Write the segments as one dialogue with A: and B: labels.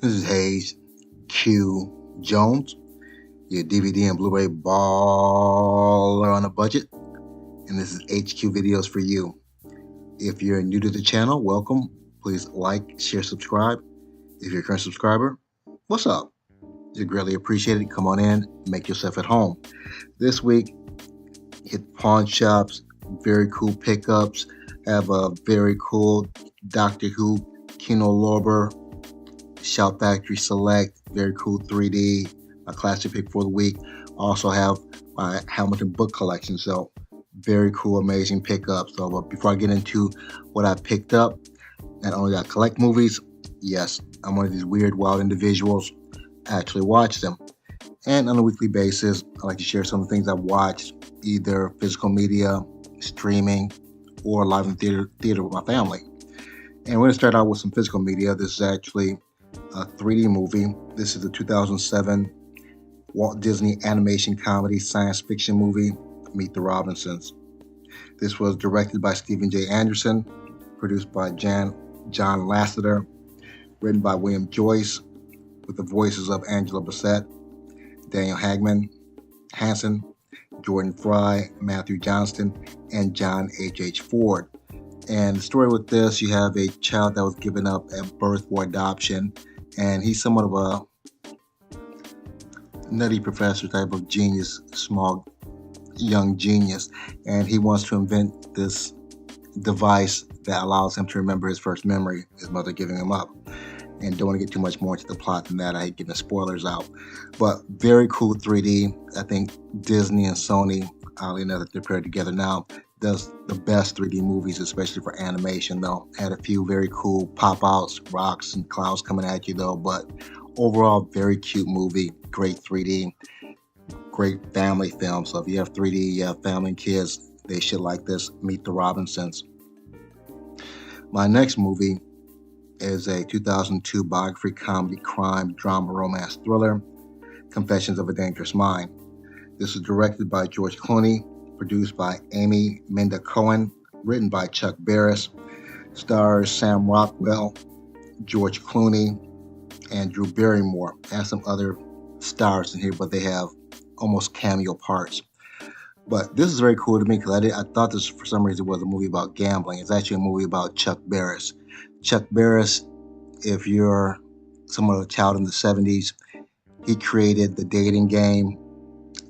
A: This is Hayes Q Jones, your DVD and Blu-Ray baller on a budget, and this is HQ Videos for you. If you're new to the channel, welcome. Please like, share, subscribe. If you're a current subscriber, what's up? You're greatly appreciated. Come on in, make yourself at home. This week, hit pawn shops, very cool pickups. Have a very cool Doctor Who Kino Lorber Shout Factory Select, very cool 3D, my classic pick for the week. Also have my Hamilton book collection, so very cool, amazing pickup. So before I get into what I picked up, not only do I collect movies, yes, I'm one of these weird, wild individuals. I actually watch them. And on a weekly basis, I like to share some of the things I've watched, either physical media, streaming, or live in theater with my family. And we're going to start out with some physical media. This is actually a 3D movie. This is the 2007 Walt Disney animation comedy science fiction movie, Meet the Robinsons. This was directed by Stephen J. Anderson, produced by John Lasseter, written by William Joyce, with the voices of Angela Bassett, Daniel Hansen, Jordan Fry, Matthew Johnston, and John H. Ford. And the story with this, you have a child that was given up at birth for adoption, and he's somewhat of a nutty professor type of genius, small young genius, and he wants to invent this device that allows him to remember his first memory, his mother giving him up. And don't want to get too much more into the plot than that. I hate giving spoilers out. But very cool 3D. I think Disney and Sony, oddly enough that they're paired together now, does the best 3D movies, especially for animation, though. Had a few very cool pop-outs, rocks and clouds coming at you, though. But overall, very cute movie. Great 3D. Great family film. So if you have 3D, you have family and kids, they should like this. Meet the Robinsons. My next movie is a 2002 biography comedy crime drama romance thriller, Confessions of a Dangerous Mind. This is directed by George Clooney, produced by Amy Minda Cohen, written by Chuck Barris, stars Sam Rockwell, George Clooney, and Drew Barrymore, and some other stars in here, but they have almost cameo parts. But this is very cool to me because I thought this for some reason was a movie about gambling. It's actually a movie about Chuck Barris. Chuck Barris, if you're somewhat of a child in the 70s, he created the dating game,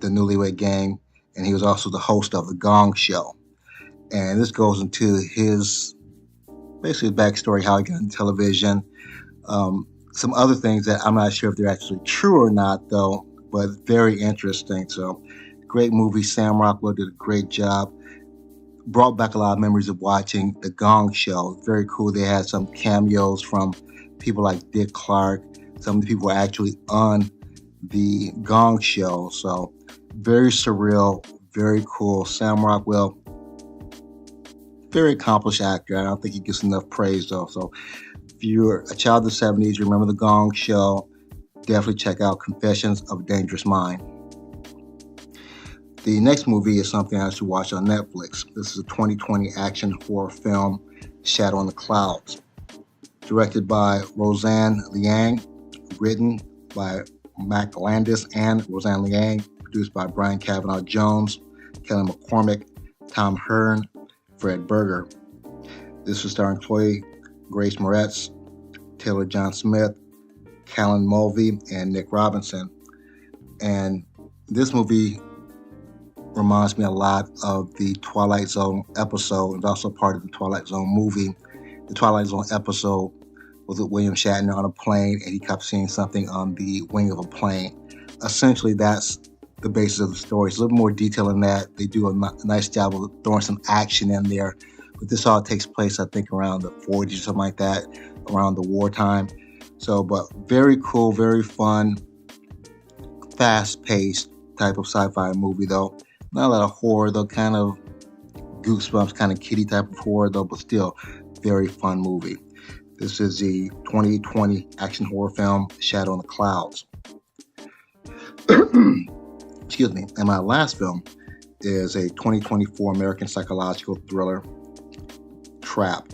A: the Newlywed Game, and he was also the host of The Gong Show. And this goes into his backstory, how he got into television. Some other things that I'm not sure if they're actually true or not, though, but very interesting. So, great movie. Sam Rockwell did a great job. Brought back a lot of memories of watching The Gong Show. Very cool. They had some cameos from people like Dick Clark. Some of the people were actually on The Gong Show. So very surreal, very cool. Sam Rockwell, very accomplished actor. I don't think he gets enough praise though. So if you're a child of the 70s, you remember The Gong Show, definitely check out Confessions of a Dangerous Mind. The next movie is something I should watch on Netflix. This is a 2020 action horror film, Shadow in the Clouds. Directed by Roseanne Liang, written by Mac Landis and Roseanne Liang, produced by Brian Kavanaugh Jones, Kelly McCormick, Tom Hearn, Fred Berger. This is starring Chloe Grace Moretz, Taylor John Smith, Callan Mulvey, and Nick Robinson. And this movie reminds me a lot of the Twilight Zone episode. It's also part of the Twilight Zone movie. The Twilight Zone episode was with William Shatner on a plane, and he kept seeing something on the wing of a plane. Essentially, that's the basis of the story. It's a little more detail in that. They do a nice job of throwing some action in there. But this all takes place, I think, around the 40s or something like that, around the wartime. So, but very cool, very fun, fast-paced type of sci-fi movie, though. Not a lot of horror, though, kind of goosebumps, kind of kiddie type of horror, though, but still very fun movie. This is the 2020 action horror film, Shadow in the Clouds. Excuse me. And my last film is a 2024 American psychological thriller, Trap.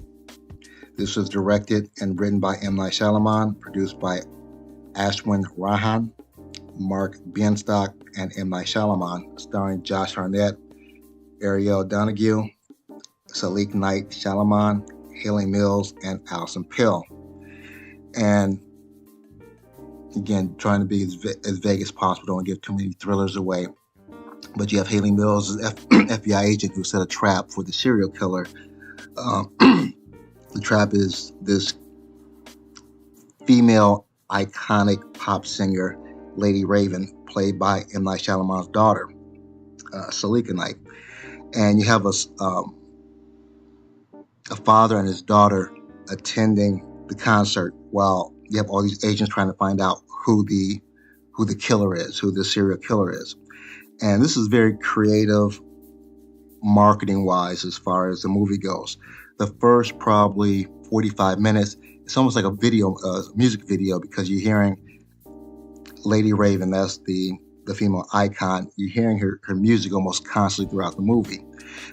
A: This was directed and written by M. Night Shyamalan, produced by Ashwin Rahan, Mark Bienstock, and M. Night Shyamalan, starring Josh Hartnett, Ariel Donoghue, Salik Knight Shyamalan, Haley Mills, and Alison Pill. And again, trying to be as vague as possible, don't give too many thrillers away. But you have Haley Mills, an FBI agent who set a trap for the serial killer. The trap is this female iconic pop singer, Lady Raven, played by M. Night Shyamalan's daughter, Salika Knight. And you have a father and his daughter attending the concert while you have all these agents trying to find out who the killer is, who the serial killer is. And this is very creative marketing wise as far as the movie goes. The first probably 45 minutes, it's almost like a music video, because you're hearing Lady Raven, that's the female icon, you're hearing her music almost constantly throughout the movie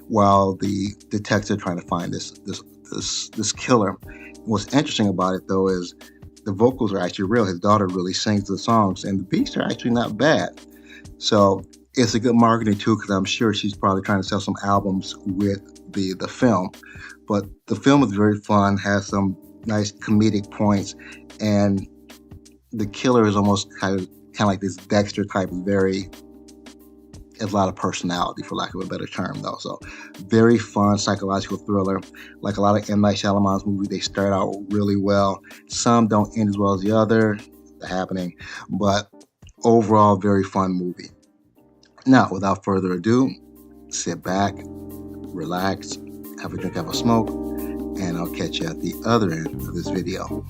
A: while the detectives are trying to find this killer. What's interesting about it, though, is the vocals are actually real. His daughter really sings the songs, and the beats are actually not bad. So it's a good marketing tool, because I'm sure she's probably trying to sell some albums with the film. But the film is very fun, has some nice comedic points, and the killer is almost kind of like this Dexter type, has a lot of personality, for lack of a better term, though. So very fun psychological thriller. Like a lot of M. Night Shyamalan's movies, they start out really well. Some don't end as well as the other. It's happening. But overall, very fun movie. Now, without further ado, sit back, relax, have a drink, have a smoke, and I'll catch you at the other end of this video.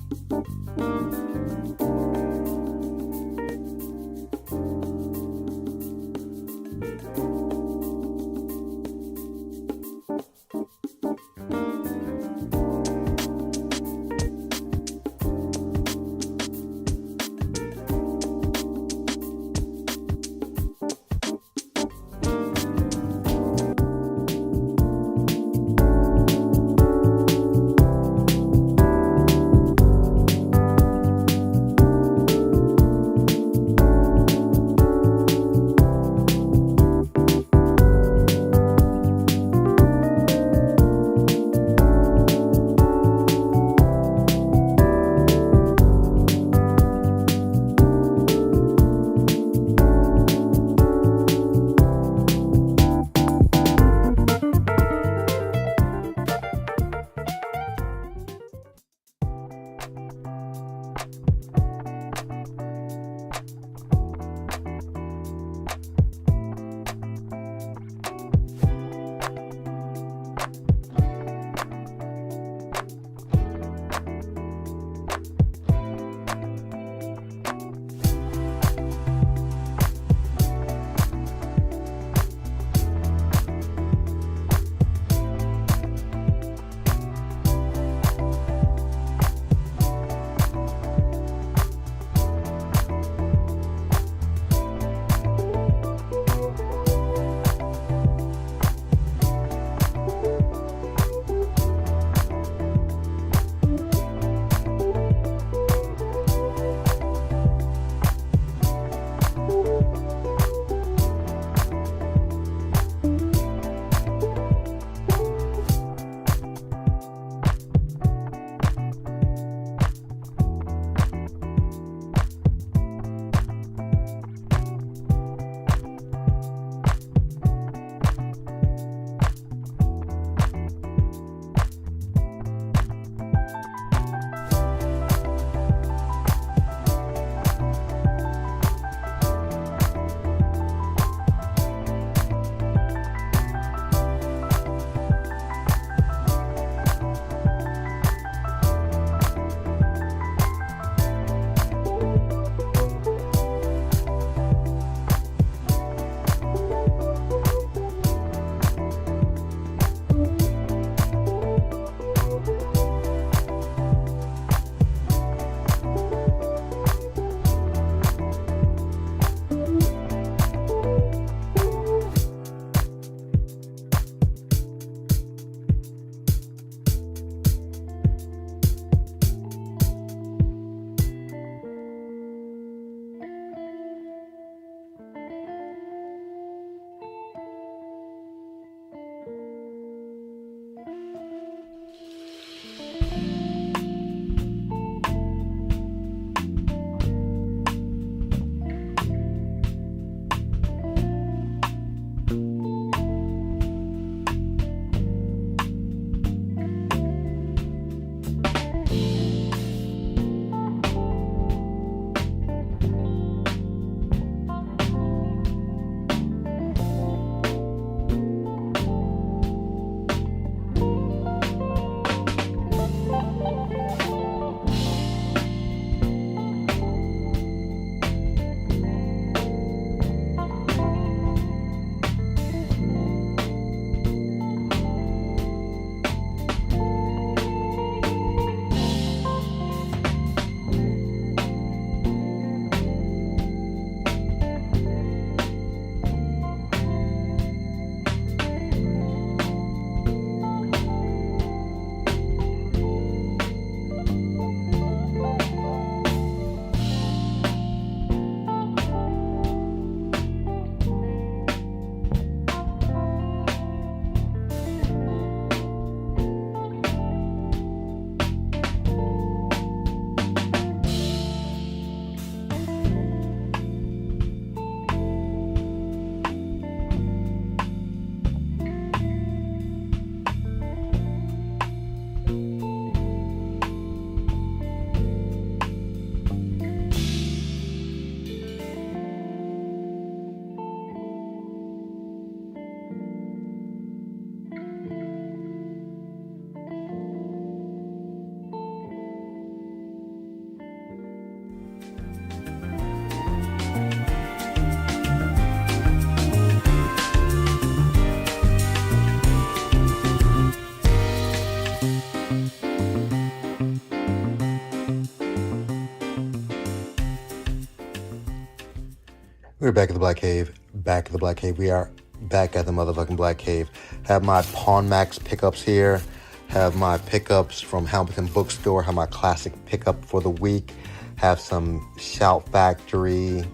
B: We're back at the Black Cave. Back at the Black Cave. We are back at the motherfucking Black Cave. Have my Pawn Max pickups here. Have my pickups from Hamilton Bookstore. Have my classic pickup for the week. Have some Shout Factory,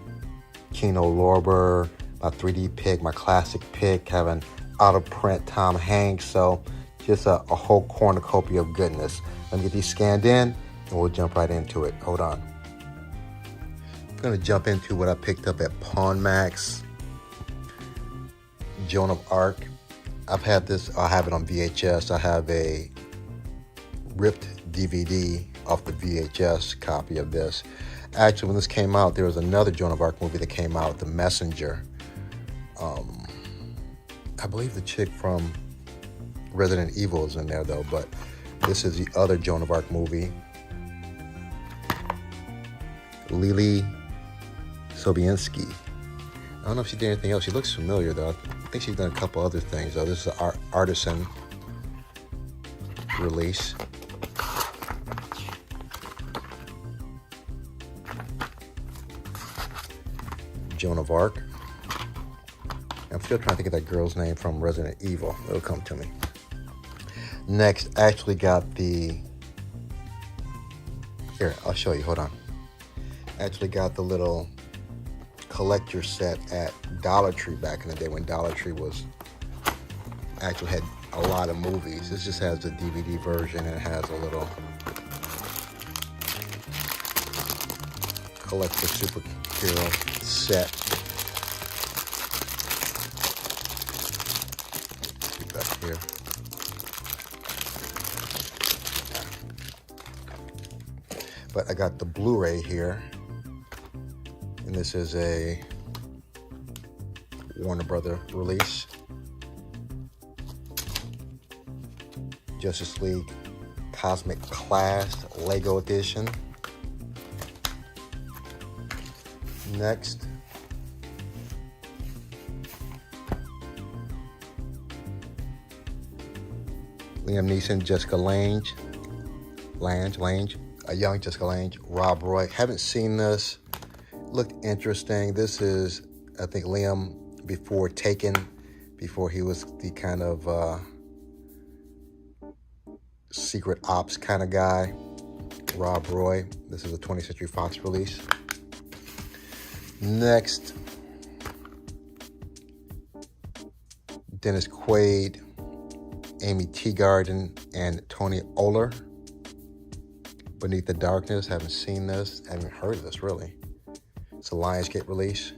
B: Kino Lorber, my 3D pick, my classic pick. Have an out-of-print Tom Hanks. So just a whole cornucopia of goodness. Let me get these scanned in, and we'll jump right into it. Hold on. I'm going to jump into what I picked up at Pawn Max. Joan of Arc. I've had this, I have it on VHS. I have a ripped DVD off the VHS copy of this. Actually, when this came out, there was another Joan of Arc movie that came out, The Messenger. I believe the chick from Resident Evil is in there though, but this is the other Joan of Arc movie. Lily Sobieski. I don't know if she did anything else. She looks familiar though. I think she's done a couple other things though. This is an artisan release. Joan of Arc. I'm still trying to think of that girl's name from Resident Evil. It'll come to me. Next, I actually got the... Here, I'll show you. Hold on. I actually got the little collector set at Dollar Tree back in the day when Dollar Tree was... actually had a lot of movies. This just has the DVD version and it has a little collector superhero set. See back here. But I got the Blu-ray here, and this is a Warner Brother release. Justice League Cosmic Class Lego Edition. Next, Liam Neeson, Jessica Lange, a young Jessica Lange, Rob Roy. Haven't seen this. Looked interesting. This is, I think, Liam before Taken, before he was the kind of secret ops kind of guy. Rob Roy. This is a 20th Century Fox release. Next, Dennis Quaid, Amy Teagarden, and Tony Oler. Beneath the Darkness. Haven't seen this. Haven't heard of this really. It's a Lionsgate release.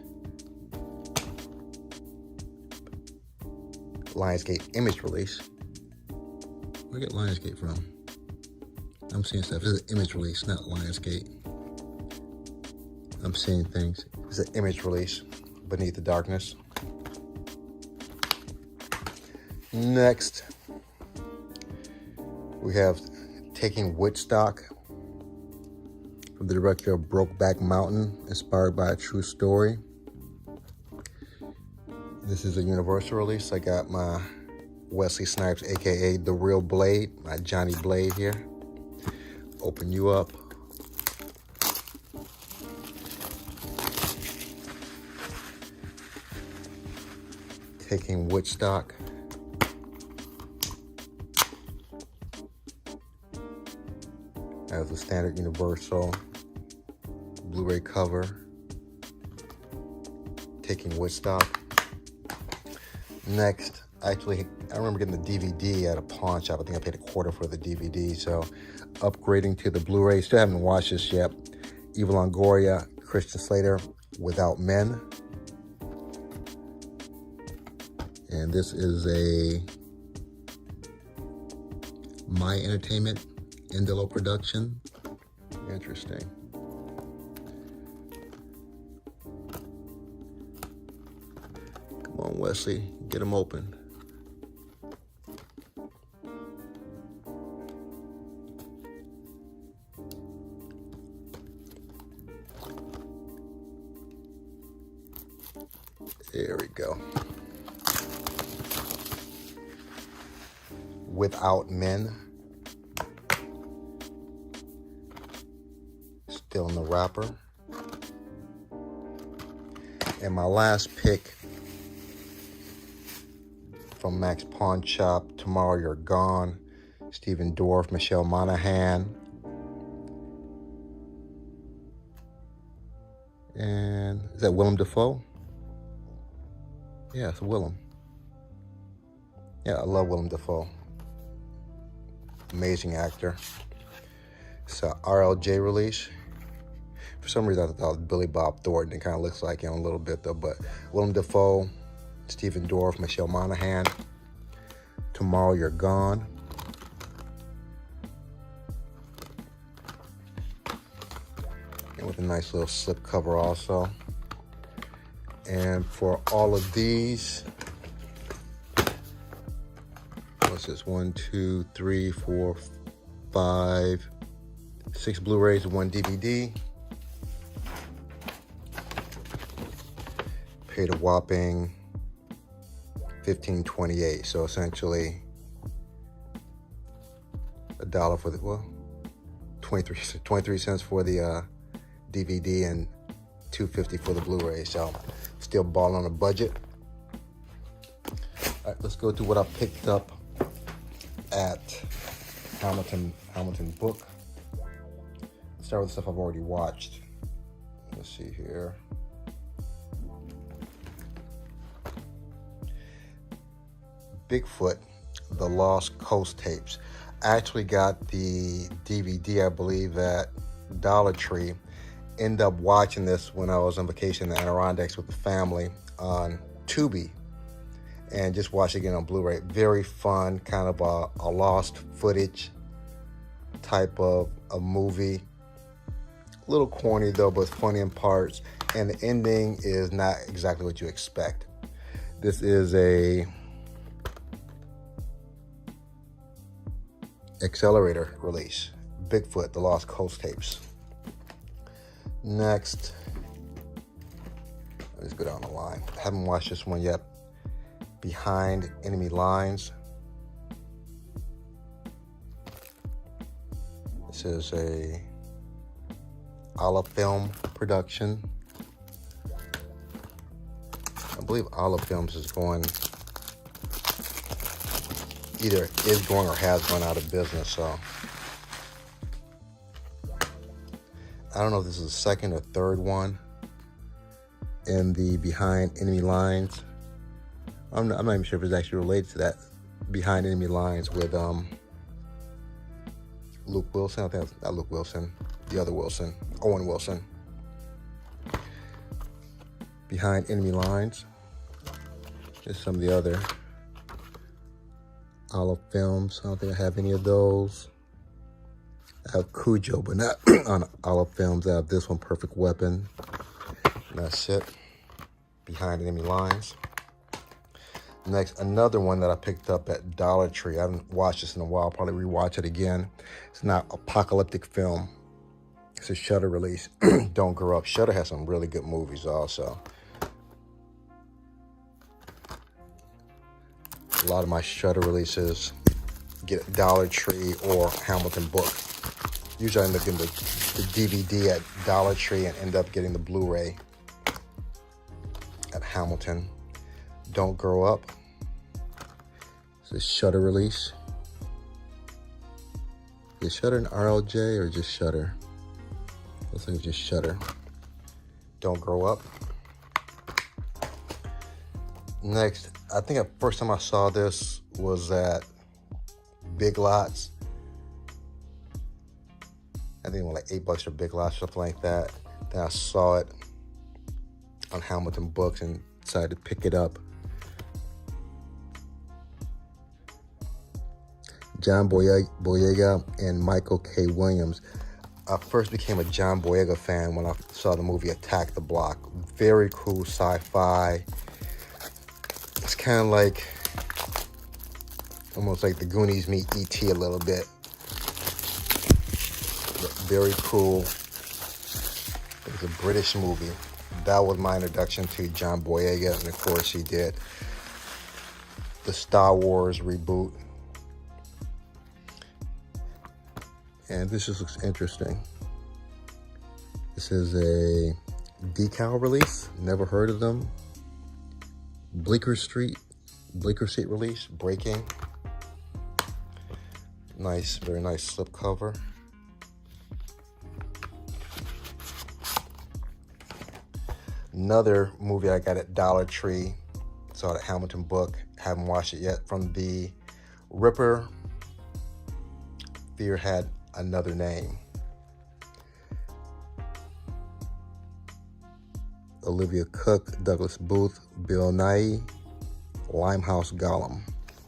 B: Lionsgate Image release. Where did Lionsgate from? I'm seeing stuff. This is an Image release, not Lionsgate. I'm seeing things. It's an Image release. Beneath the Darkness. Next, we have Taking Woodstock, from the director of Brokeback Mountain, inspired by a true story. This is a Universal release. I got my Wesley Snipes, aka The Real Blade, my Johnny Blade here. Open you up. Taking Woodstock. As a standard Universal Blu-ray cover. Taking Woodstock. Next, actually, I remember getting the DVD at a pawn shop. I think I paid $0.25 for the DVD. So, upgrading to the Blu-ray. Still haven't watched this yet. Eva Longoria, Christian Slater, Without Men. And this is a My Entertainment Indelo production. Interesting. Come on, Wesley, get them open. There we go. Without Men. Still in the wrapper. And my last pick from Max Pawn Shop, Tomorrow You're Gone, Stephen Dorff, Michelle Monaghan. And is that Willem Dafoe? Yeah, it's Willem. Yeah, I love Willem Dafoe. Amazing actor. It's a RLJ release. For some reason, I thought that was Billy Bob Thornton. It kind of looks like him a little bit, though. But Willem Dafoe, Stephen Dorff, Michelle Monaghan. Tomorrow You're Gone. And with a nice little slip cover also. And for all of these, what's this? 1, 2, 3, 4, 5, 6 Blu-rays and 1 DVD. Paid a whopping $15.28. So essentially $1 for the, well, 23 cents for the DVD and $2.50 for the Blu-ray. So still balling on a budget. All right, let's go to what I picked up at Hamilton Book. Let's start with the stuff I've already watched. Let's see here. Bigfoot, The Lost Coast Tapes. I actually got the DVD, I believe, at Dollar Tree. Ended up watching this when I was on vacation in the Adirondacks with the family on Tubi, and just watched it again on Blu-ray. Very fun, kind of a lost footage type of a movie. A little corny though, but funny in parts. And the ending is not exactly what you expect. This is a Accelerator release. Bigfoot, The Lost Coast Tapes. Next, let's go down the line. I haven't watched this one yet. Behind Enemy Lines. This is a Olive Film production. I believe Olive Films is going, either is going or has gone out of business, so I don't know if this is the second or third one in the Behind Enemy Lines. I'm not even sure if it's actually related to that Behind Enemy Lines with Luke Wilson. I think it's not Luke Wilson, the other Wilson, Owen Wilson. Behind Enemy Lines. Just some of the other Olive Films. I don't think I have any of those. I have Cujo, but not on Olive Films. I have this one, Perfect Weapon. And that's it. Behind Enemy Lines. Next, another one that I picked up at Dollar Tree. I haven't watched this in a while. I'll probably rewatch it again. It's not apocalyptic film. It's a Shudder release. Don't Grow Up. Shudder has some really good movies also. A lot of my Shudder releases get at Dollar Tree or Hamilton Book. Usually I end up getting the DVD at Dollar Tree and end up getting the Blu-ray at Hamilton. Don't Grow Up. It's a Shudder release. Is Shudder an RLJ or just Shudder? Looks like it's just Shudder. Don't Grow Up. Next, I think the first time I saw this was at Big Lots. I think it was like $8 for Big Lots, something like that. Then I saw it on Hamilton Books and decided to pick it up. John Boyega and Michael K. Williams. I first became a John Boyega fan when I saw the movie Attack the Block. Very cool sci-fi. It's kind of like, almost like the Goonies meet E.T. a little bit. But very cool. It's a British movie. That was my introduction to John Boyega, and of course he did the Star Wars reboot. And this just looks interesting. This is a decal release. Never heard of them. Bleecker Street release. Breaking. Nice, very nice slipcover. Another movie I got at Dollar Tree. Saw the Hamilton book. Haven't watched it yet. From the Ripper. Fear Had Another Name. Olivia Cooke, Douglas Booth, Bill Nighy, Limehouse Gollum.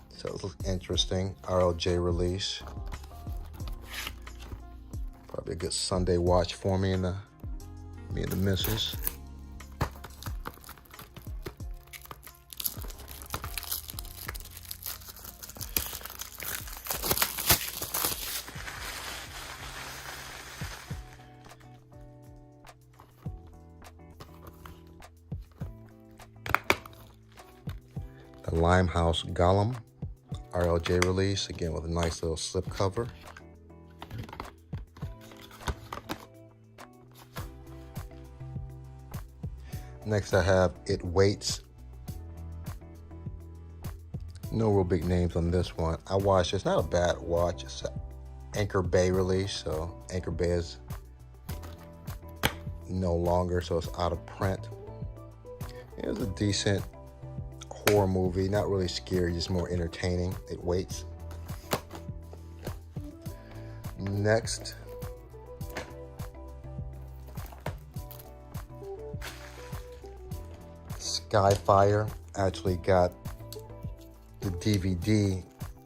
B: So it looks interesting. RLJ release. Probably a good Sunday watch for me and the missus. The Limehouse Gollum RLJ release, again with a nice little slip cover. Next I have It Waits. No real big names on this one. I watched it. It's not a bad watch. It's an Anchor Bay release, so Anchor Bay is no longer, so it's out of print. It was a decent horror movie, not really scary, just more entertaining. It Waits. Next, Skyfire. Actually got the DVD,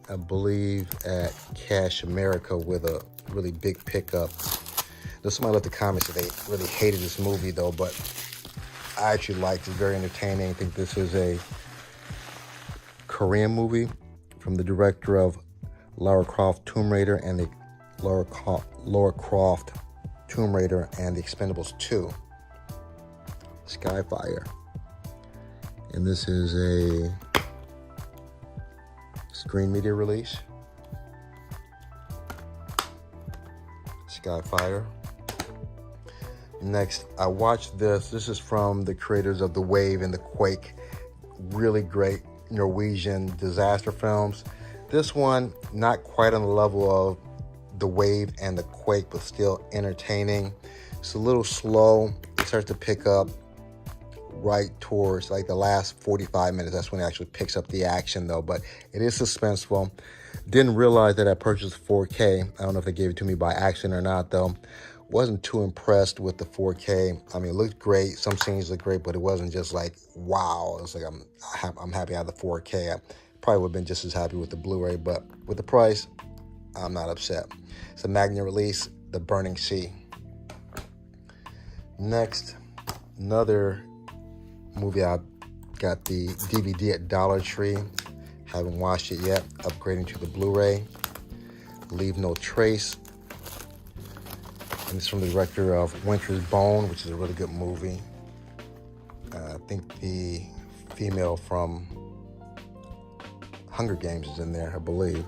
B: I believe, at Cash America with a really big pickup. There's somebody left the comments that they really hated this movie though, but I actually liked it. Very entertaining. I think this is a Korean movie from the director of Lara Croft Tomb Raider and the Lara Croft Tomb Raider and the Expendables 2. Skyfire. And this is a screen media release. Skyfire. Next, I watched this. This is from the creators of The Wave and The Quake. Really great Norwegian disaster films. This one, not quite on the level of The Wave and The Quake, but still entertaining. It's a little slow. It starts to pick up right towards like the last 45 minutes. That's when it actually picks up the action though, but it is suspenseful. Didn't realize that I purchased 4K. I don't know if they gave it to me by accident or not though. Wasn't too impressed with the 4K. I mean, it looked great. Some scenes look great, but it wasn't just like, wow. It's like, I'm happy I have the 4K. I probably would have been just as happy with the Blu-ray, but with the price, I'm not upset. It's a Magna release, The Burning Sea. Next, another movie. I got the DVD at Dollar Tree. Haven't watched it yet. Upgrading to the Blu-ray. Leave No Trace. And it's from the director of Winter's Bone, which is a really good movie. I think the female from Hunger Games is in there, I believe.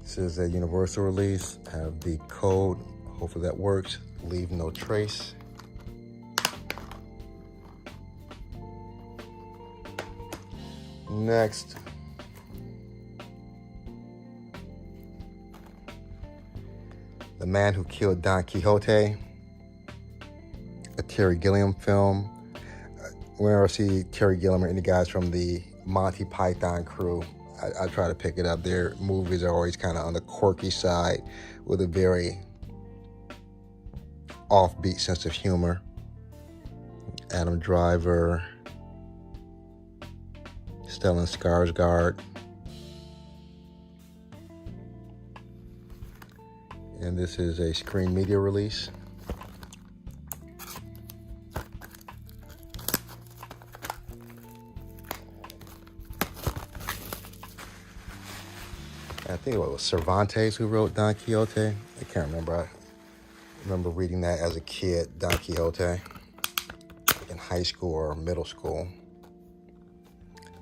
B: This is a Universal release. I have the code. Hopefully that works. Leave No Trace. Next, The Man Who Killed Don Quixote, a Terry Gilliam film. Whenever I see Terry Gilliam or any guys from the Monty Python crew, I try to pick it up. Their movies are always kind of on the quirky side with a very offbeat sense of humor. Adam Driver, Stellan Skarsgård, and this is a screen media release. I think it was Cervantes who wrote Don Quixote. I can't remember. I remember reading that as a kid, Don Quixote, in high school or middle school.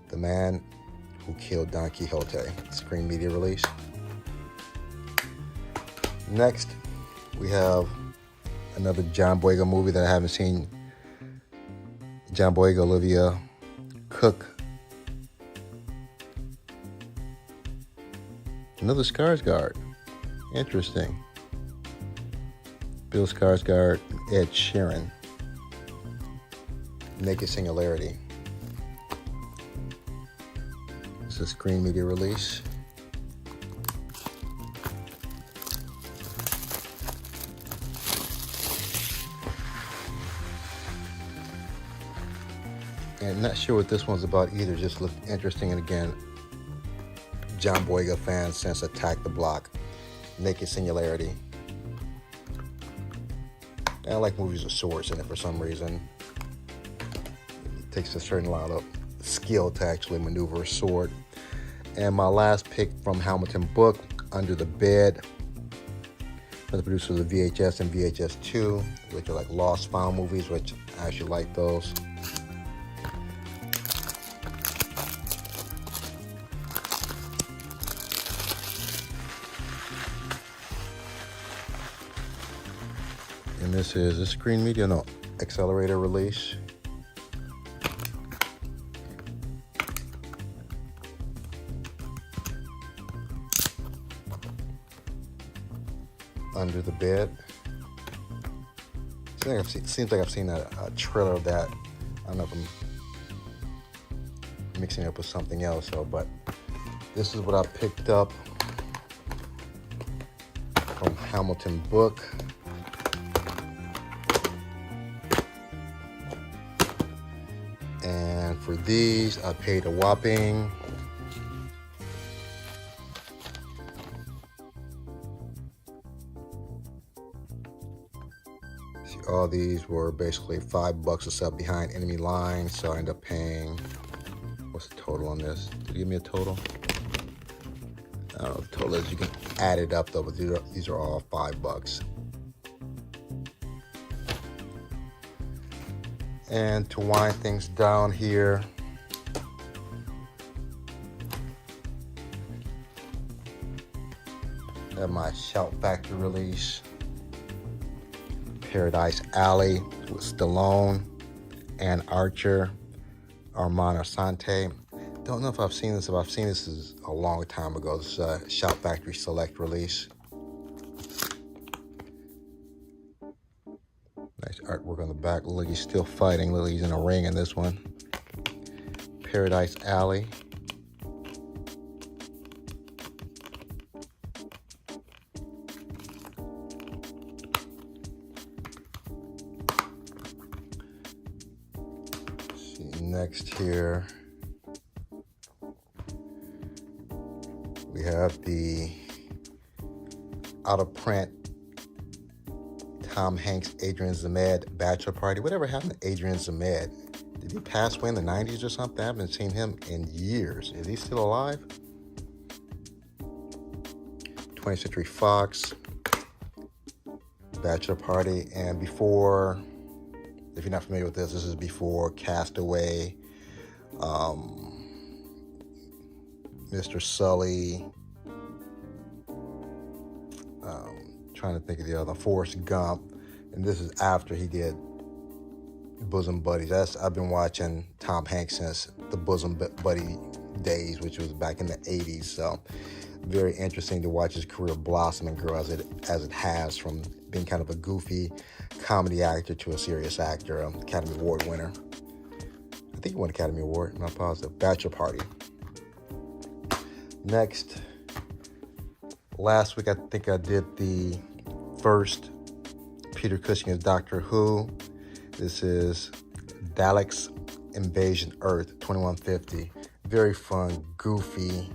B: The Man Who Killed Don Quixote, screen media release. Next, we have Another John Boyega movie that I haven't seen. John Boyega, Olivia Cook. Another Skarsgård. Interesting. Bill Skarsgård, Ed Sheeran. Naked Singularity. This is a screen media release. And not sure what this one's about either, just looked interesting. And again, John Boyega fans since Attack the Block. Naked Singularity. And I like movies with swords in it for some reason. It takes a certain amount of skill to actually maneuver a sword. And my last pick from Hamilton Book, Under the Bed. The producers of VHS and VHS 2, which are like lost found movies, which I actually like those. And this is a screen media, no, accelerator release. Under the Bed. Seems like I've seen a trailer of that. I don't know if I'm mixing it up with something else, but this is what I picked up from Hamilton Book. And for these, I paid a whopping all these were basically $5 a sub behind enemy lines, so I ended up paying, what's the total on this? Did you give me a total? I don't know what the total is. You can add it up though, but these are all $5. And to wind things down here, I have my Shout Factory release. Paradise Alley with Stallone and Archer, Armand Assante. Don't know if I've seen this. If I've seen this, is a long time ago. This is a Shout Factory Select release. Nice artwork on the back. Lily's still fighting. Lily's in a ring in this one. Paradise Alley. Next here, we have the out-of-print Tom Hanks, Adrian Zmed bachelor party. Whatever happened to Adrian Zmed? Did he pass away in the 90s or something? I haven't seen him in years. Is he still alive? 20th Century Fox bachelor party. And before, if you're not familiar with this is before Castaway, Mr. Sully, trying to think of the other, Forrest Gump, and this is after he did Bosom Buddies. I've been watching Tom Hanks since the Bosom Buddy days, which was back in the 80s, so very interesting to watch his career blossom and grow as it has, from being kind of a goofy comedy actor to a serious actor, Academy Award winner. I think he won Academy Award, I'm not positive. Bachelor Party. Next, last week I think I did the first Peter Cushing's Doctor Who. This is Daleks Invasion Earth 2150. Very fun, goofy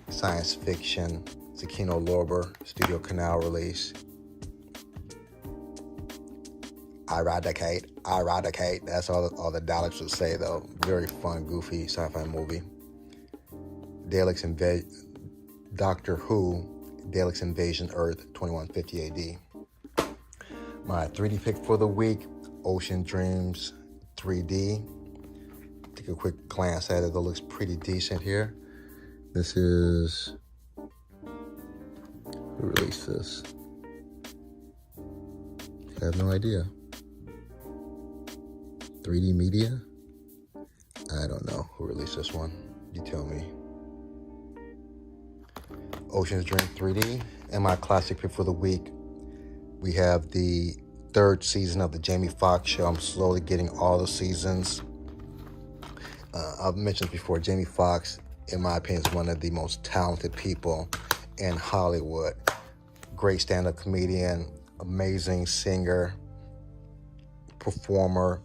B: science fiction. It's a Kino Lorber Studio Canal release. Eradicate. That's all the Daleks would say, though. Very fun, goofy sci-fi movie. Doctor Who, Daleks Invasion Earth, 2150 AD. My 3D pick for the week, Ocean Dreams 3D. Take a quick glance at it. It looks pretty decent here. This is... Who released this? I have no idea. 3D Media? I don't know who released this one. You tell me. Ocean's Drink 3D. And my classic pick for the week, we have the third season of the Jamie Foxx show. I'm slowly getting all the seasons. I've mentioned before, Jamie Foxx, in my opinion, is one of the most talented people in Hollywood. Great stand-up comedian, amazing singer, performer,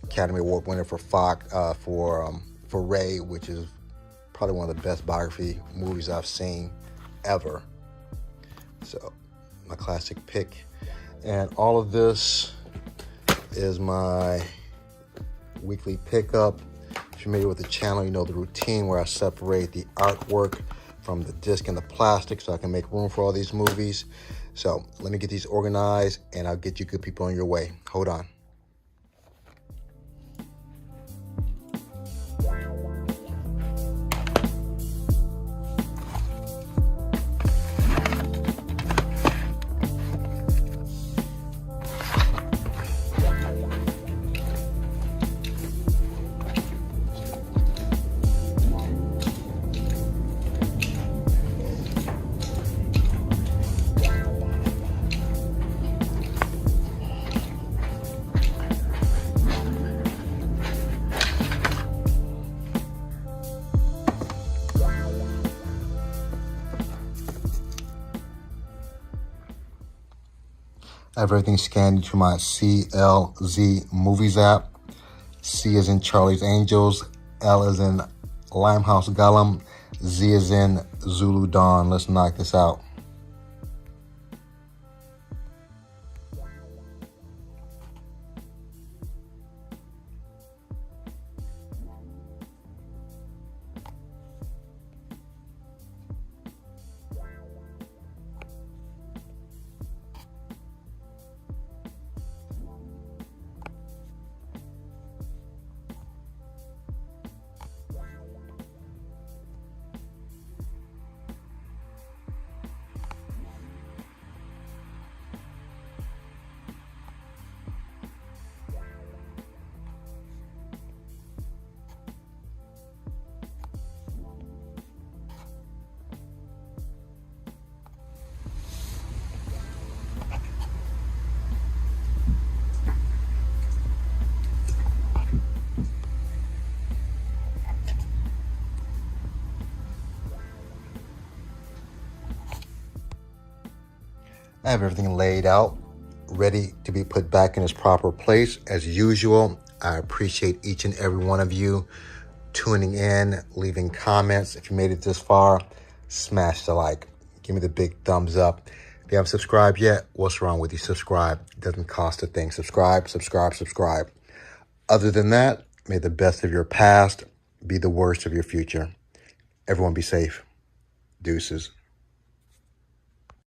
B: Academy Award winner for Ray, which is probably one of the best biography movies I've seen ever. So, my classic pick. And all of this is my weekly pickup. If you're familiar with the channel, you know the routine where I separate the artwork from the disc and the plastic so I can make room for all these movies. So let me get these organized and I'll get you good people on your way. Hold on. I have everything scanned into my CLZ Movies app. C is in Charlie's Angels, L is in Limehouse Gollum, Z is in Zulu Dawn. Let's knock this out. I have everything laid out, ready to be put back in its proper place. As usual, I appreciate each and every one of you tuning in, leaving comments. If you made it this far, smash the like. Give me the big thumbs up. If you haven't subscribed yet, what's wrong with you? Subscribe. It doesn't cost a thing. Subscribe, subscribe, subscribe. Other than that, may the best of your past be the worst of your future. Everyone be safe. Deuces.